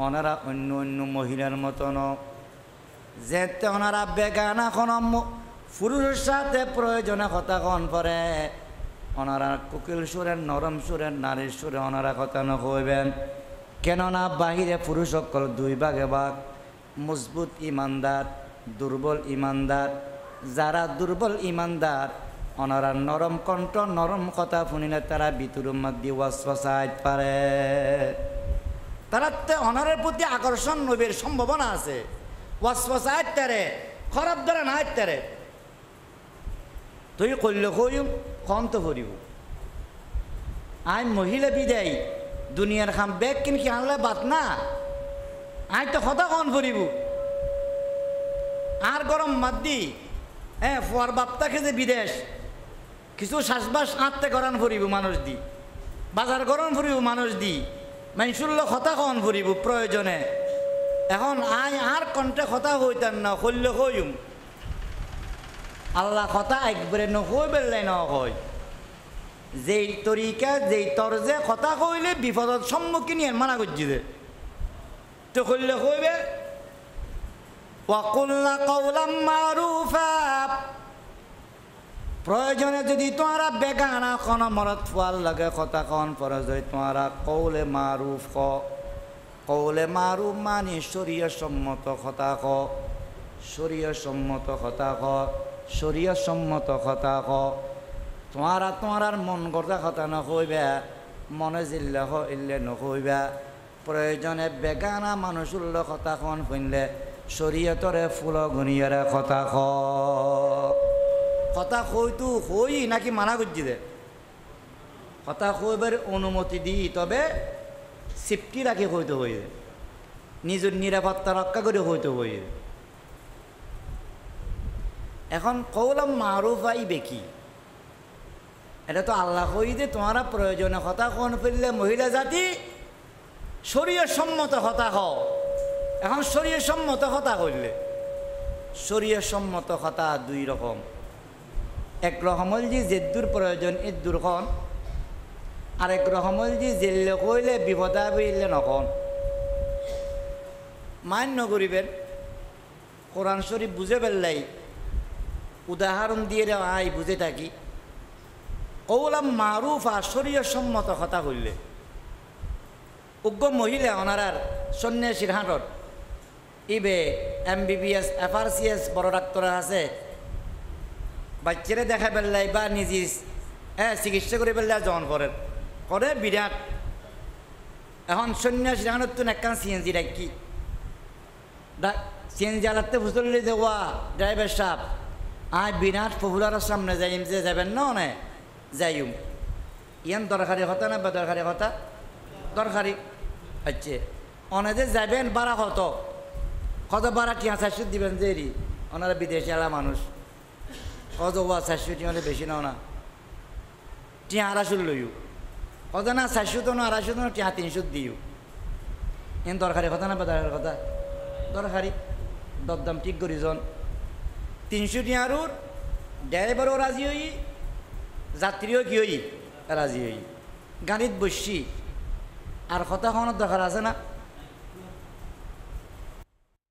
ওনারা অন্য অন্য মহিলার মতন, যেতে ওনারা বেগানা কোনো পুরুষের সাথে প্রয়োজনে কথা কন পরে, ওনারা কোকিল সুরের নরম সুরের নারীর সুরে ওনারা কথা নকইবেন। কেননা বাহিরে পুরুষ সকল দুই ভাগে ভাগ, মজবুত ইমানদার, দুর্বল ইমানদার। যারা দুর্বল ইমানদার ওনারা নরম কণ্ঠ নরম কথা শুনিলে তারা ভিতরের মধ্যে ওয়াসওয়াসা পারে, তারা ওনারের প্রতি আকর্ষণ নবীর সম্ভাবনা আছে, ওয়াসওয়াসা আইতারে, খারাপ দ্বারা না আইতারে। তুই করলে কইম কম তো করিব। আই মহিলা বিদায় দুনিয়ার খাম বেগ কিন কি আনলে বাত না, আই তো কথা কন করিব। আর গরম মাদ্দি ফুয়ার বাপ্তাকে যে বিদেশ কিছু শ্বাসবাস আঁততে গরম ফুরিব মানুষ দি, বাজার গরম ফুরিব মানুষ দি, মানুষুল্ল কথা কন ফুরিব প্রয়োজনে। এখন আই আর কণ্ঠে কথা হইতেন না, করলে কইম আল্লাহ কথা একবারে নকই বেললাই নকয়, যেই তরিকা যেই তরজে কথা কইলে বিপদর সম্মুখীন মানা করছি দে, তো করলে কইবে ওয়াকুল্লা কওলাম মারুফা। প্রয়োজনে যদি তোমরা বেগানা কোনো মরদ ফুয়ার লাগে কথা কন পরে যদি তোমরা কৌলে মারুফ ক, কৌলে মারুফ মানে শরীয় সম্মত কথা ক, শরীয় সম্মত কথা ক, শরীয় সম্মত কথা ক। তোমার মন গড়া কথা নকইবা, মনে জিল্লা ইল্লে নকইবা। প্রয়োজনে বেগানা মানুষের কথা কন শুনলে শরীয়তরে ফুল গুনিয়ারে কথা ক, কথা কইতু কই নাকি মানা করছি দে, কথা কইবার অনুমতি দিই, তবে সেফটি রাখি কইতে হই, নিজের নিরাপত্তা রক্ষা করে হইতে হই। এখন কওলাম মারুফ আইবে কি, এটা তো আল্লাহ কই যে তোমারা প্রয়োজনে কথা কোন ফেললে মহিলা জাতি শরীয় সম্মত কথা হও। এখন শরীয় সম্মত কথা কইলে, শরীয় সম্মত কথা দুই রকম। এক রকমল যে জেদ্দুর প্রয়োজন এদ্দুর খন, আরেক রকমল যে জেললে কইলে বিপদা বইলে নখন। মান্য করিবেন কোরআন শরীফ বুঝে পেললাই উদাহরণ দিয়ে আই বুঝে থাকি কৌলাম মারুফ আর শরীয় সম্মত কথা হইলে উগ্র মহিলা ওনারার সন্ন্যাসীর হাঁটত ইবে MBBS FRCS বড় ডাক্তার আছে বাচ্চারে দেখা পেললাই বা নিজে চিকিৎসা করে পেললে জন করে বিরাট। এখন সন্ন্যাসীর হাঁটত তো একখান CNG রাখি CNG আলাতে বুঝলি যে ওয়া ড্রাইভার সাহেব আয় বিরাট পপুলারের সামনে যাইম যে যাবেন না অনে যাইম ইয়ান দরকারি কথা না বেদরকারি কথা দরকারি। আচ্ছা অনেদের যাবেন বাড়া কত বাড়া টিয়া 400 দিবেন যে এরি ওনারা বিদেশি আলা মানুষ কত ওয়া 400 টিয়া হলে বেশি নাও না টিয়া 250 লইও কত না 400 তো না 250 তো না টিয়া 300 দিও। ইয়ান দরকারি কথা না বেদরকারি কথা দরকারি। দরদাম ঠিক করি জন 300 টিয়ারুর ড্রাইভারও রাজি হই যাত্রীও কি হই রাজি হই গাড়িত বসছি আর কথা কোনো দরকার আছে না।